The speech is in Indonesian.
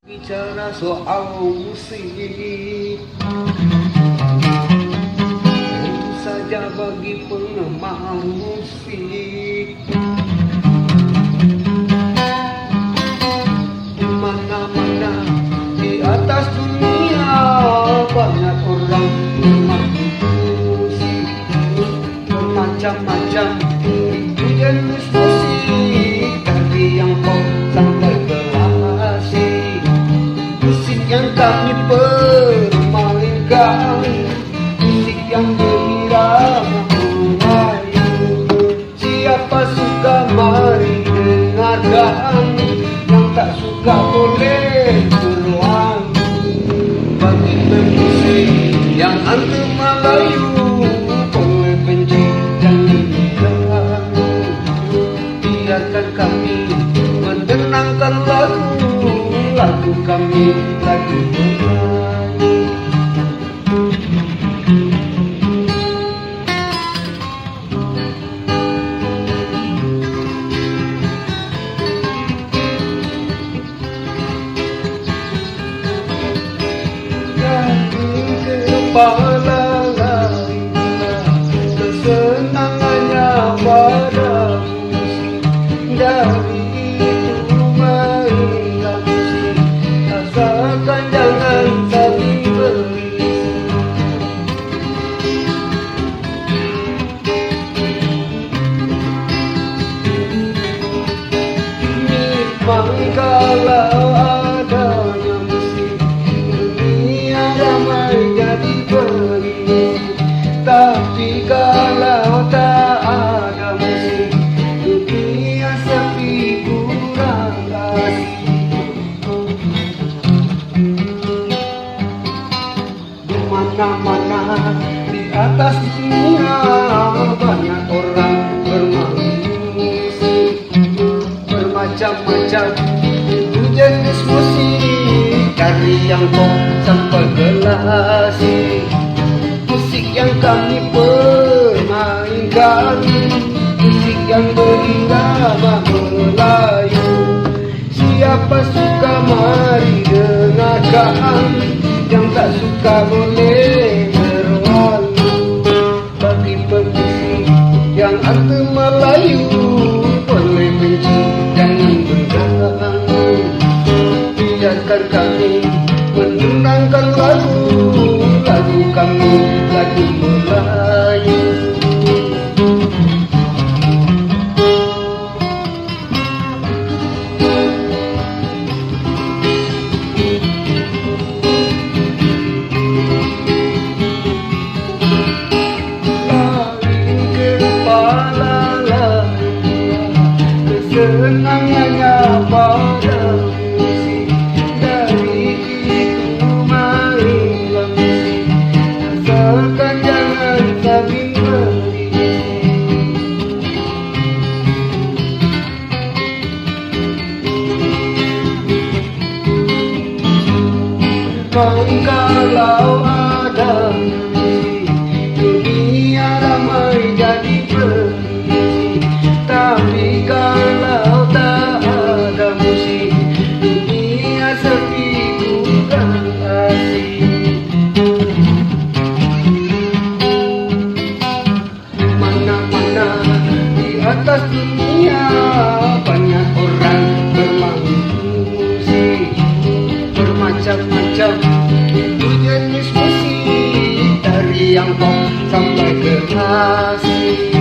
Bicara soal musik, tentu saja bagi penggemar musik, di mana-mana di atas dunia banyak orang bermain musik, bermacam-macam itu jenis musik, dari yang pop sampai klasik. Musik yang kami permainkan, musik yang berirama Melayu. Siapa suka mari dengarkan, yang tak suka boleh berlalu. Bagi pemusik yang anti Melayu, boleh benci jangan mengganggu. Biarkan kami mendenangkan lagu kami, lagu Melayu. Dari kepala kesenangannya pada musik, dari itu mainkan musik, asalkan jangan saling berisik. Memang kalau adanya musik, dunia ramai jadi berisik. Tapi kalau tak ada musik, dunia sepi kurang asik. Di mana-mana di atas dunia banyak orang bermain musik, bermacam-macam itu jenis musik, dari yang pop sampai klasik. Musik yang kami permainkan, musik yang berirama Melayu. Siapa suka mari dengarkan, yang tak suka boleh berlalu. Bagi pemusik yang anti Melayu, boleh benci jangan mengganggu. Biarkan kami menenangkan lagu kami, lagu Melayu. Kesenangannya pada musik, dari itu mainlah musik, asalkan jangan saling berisik. Kalau ada musik, dunia ramai jadi berisik. Tapi kalau tak ada musik, dunia sepi kurang asik. Mana-mana di atas dunia banyak orang bermain musik, bermacam-macam itu jenis musik, dari yang pop sampai klasik.